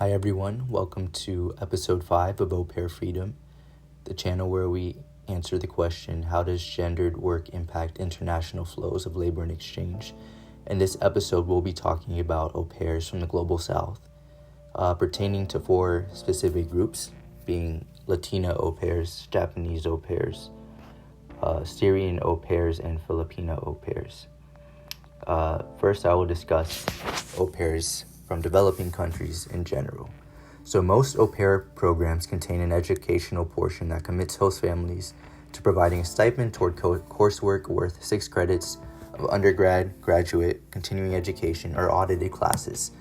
Hi everyone, welcome to episode 5 of Au Pair Freedom, the channel where we answer the question, how does gendered work impact international flows of labor and exchange? In this episode, we'll be talking about au pairs from the global south, pertaining to 4 specific groups, being Latina au pairs, Japanese au pairs, Syrian au pairs, and Filipino au pairs. First, I will discuss au pairs from developing countries in general. So most au pair programs contain an educational portion that commits host families to providing a stipend toward coursework worth 6 credits of undergrad, graduate, continuing education, or audited classes.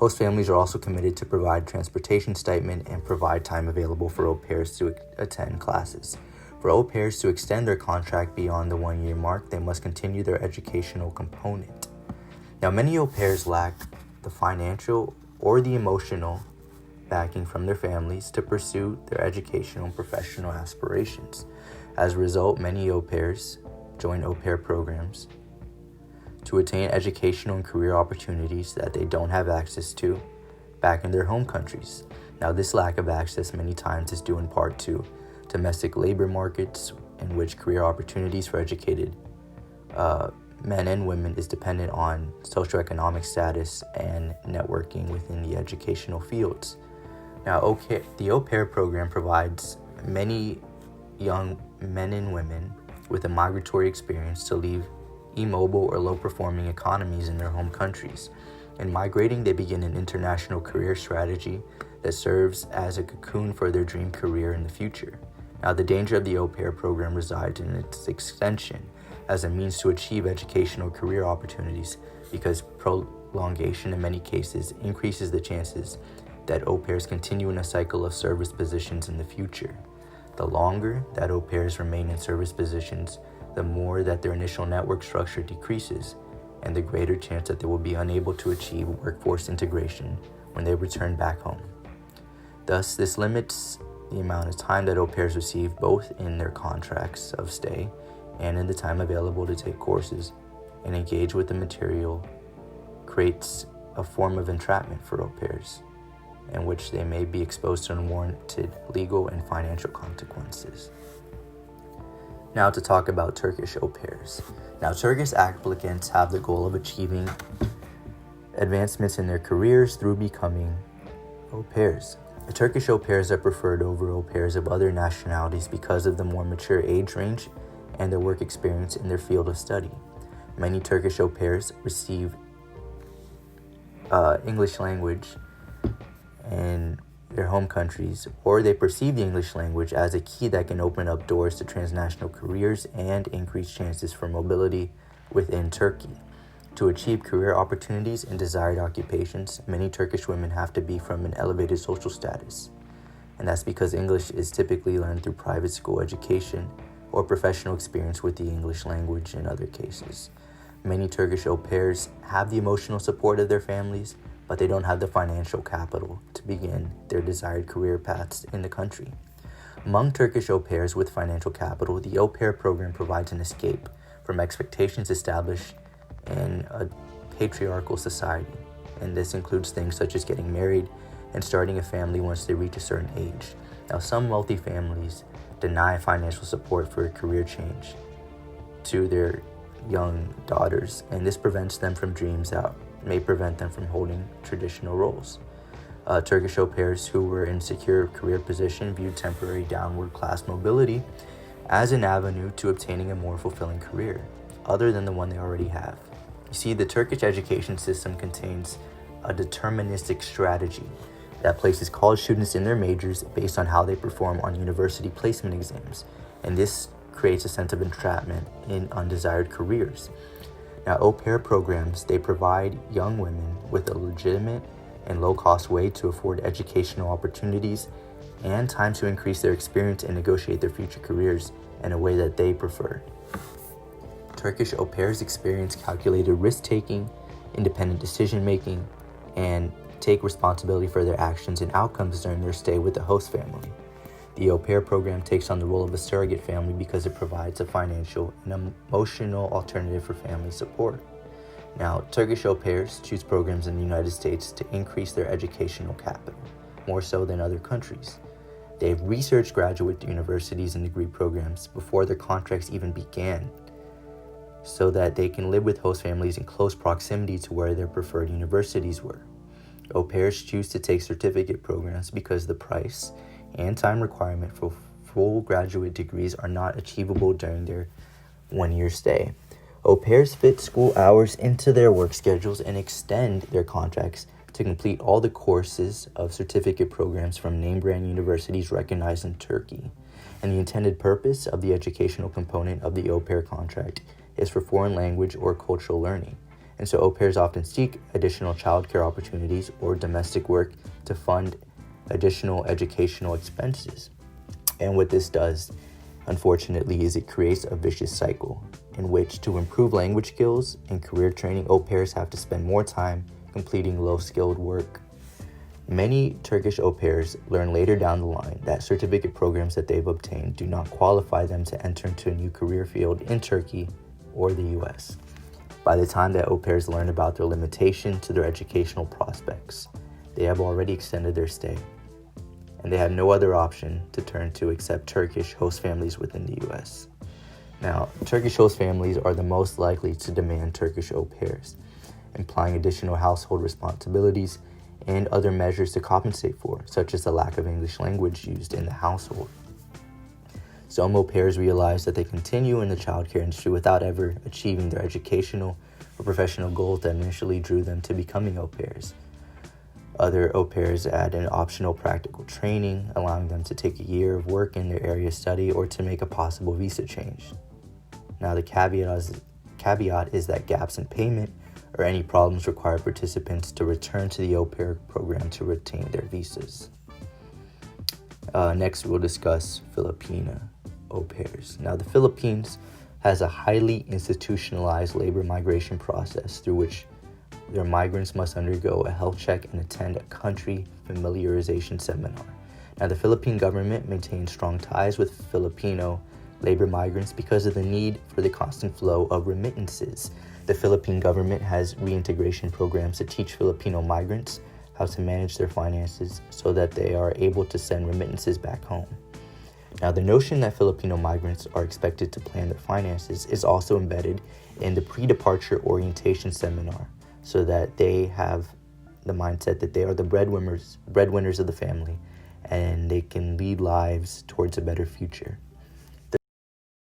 Host families are also committed to provide transportation stipend and provide time available for au pairs to attend classes. For au pairs to extend their contract beyond the 1-year mark, they must continue their educational component. Now, many au pairs lack the financial or the emotional backing from their families to pursue their educational and professional aspirations. As a result, many au pairs join au pair programs to attain educational and career opportunities that they don't have access to back in their home countries. Now, this lack of access many times is due in part to domestic labor markets in which career opportunities for educated men and women is dependent on socioeconomic status and networking within the educational fields. Now, the au pair program provides many young men and women with a migratory experience to leave immobile or low-performing economies in their home countries. In migrating, they begin an international career strategy that serves as a cocoon for their dream career in the future. Now, the danger of the au pair program resides in its extension as a means to achieve educational career opportunities, because prolongation in many cases increases the chances that au pairs continue in a cycle of service positions in the future. The longer that au pairs remain in service positions, the more that their initial network structure decreases, and the greater chance that they will be unable to achieve workforce integration when they return back home. Thus, this limits the amount of time that au pairs receive both in their contracts of stay and in the time available to take courses and engage with the material, creates a form of entrapment for au pairs, in which they may be exposed to unwarranted legal and financial consequences. Now to talk about Turkish au pairs. Now, Turkish applicants have the goal of achieving advancements in their careers through becoming au pairs. The Turkish au pairs are preferred over au pairs of other nationalities because of the more mature age range and their work experience in their field of study. Many Turkish au pairs receive English language in their home countries, or they perceive the English language as a key that can open up doors to transnational careers and increase chances for mobility within Turkey. To achieve career opportunities in desired occupations, many Turkish women have to be from an elevated social status, and that's because English is typically learned through private school education or professional experience with the English language in other cases. Many Turkish au pairs have the emotional support of their families, but they don't have the financial capital to begin their desired career paths in the country. Among Turkish au pairs with financial capital, the au pair program provides an escape from expectations established in a patriarchal society, and this includes things such as getting married and starting a family once they reach a certain age. Now, some wealthy families deny financial support for a career change to their young daughters, and this prevents them from dreams that may prevent them from holding traditional roles. Turkish au pairs who were in secure career position viewed temporary downward class mobility as an avenue to obtaining a more fulfilling career, other than the one they already have. You see, the Turkish education system contains a deterministic strategy that places college students in their majors based on how they perform on university placement exams, and this creates a sense of entrapment in undesired careers. Now, au pair programs, they provide young women with a legitimate and low-cost way to afford educational opportunities and time to increase their experience and negotiate their future careers in a way that they prefer. Turkish au pairs experience calculated risk-taking, independent decision-making, and take responsibility for their actions and outcomes during their stay with the host family. The au pair program takes on the role of a surrogate family because it provides a financial and emotional alternative for family support. Now, Turkish au pairs choose programs in the United States to increase their educational capital, more so than other countries. They've researched graduate universities and degree programs before their contracts even began, so that they can live with host families in close proximity to where their preferred universities were. Au pairs choose to take certificate programs because the price and time requirement for full graduate degrees are not achievable during their one-year stay. Au pairs fit school hours into their work schedules and extend their contracts to complete all the courses of certificate programs from name-brand universities recognized in Turkey. And the intended purpose of the educational component of the au pair contract is for foreign language or cultural learning. And so au pairs often seek additional childcare opportunities or domestic work to fund additional educational expenses. And what this does, unfortunately, is it creates a vicious cycle in which, to improve language skills and career training, au pairs have to spend more time completing low-skilled work. Many Turkish au pairs learn later down the line that certificate programs that they've obtained do not qualify them to enter into a new career field in Turkey or the US. By the time that au pairs learn about their limitation to their educational prospects, they have already extended their stay, and they have no other option to turn to except Turkish host families within the US. Now, Turkish host families are the most likely to demand Turkish au pairs, implying additional household responsibilities and other measures to compensate for, such as the lack of English language used in the household. Some au pairs realize that they continue in the childcare industry without ever achieving their educational or professional goals that initially drew them to becoming au pairs. Other au pairs add an optional practical training, allowing them to take a year of work in their area of study or to make a possible visa change. Now, the caveat is that gaps in payment or any problems require participants to return to the au pair program to retain their visas. Next, we'll discuss Filipina au pairs. Now, the Philippines has a highly institutionalized labor migration process through which their migrants must undergo a health check and attend a country familiarization seminar. Now, the Philippine government maintains strong ties with Filipino labor migrants because of the need for the constant flow of remittances. The Philippine government has reintegration programs to teach Filipino migrants how to manage their finances so that they are able to send remittances back home. Now, the notion that Filipino migrants are expected to plan their finances is also embedded in the pre-departure orientation seminar, so that they have the mindset that they are the breadwinners of the family and they can lead lives towards a better future.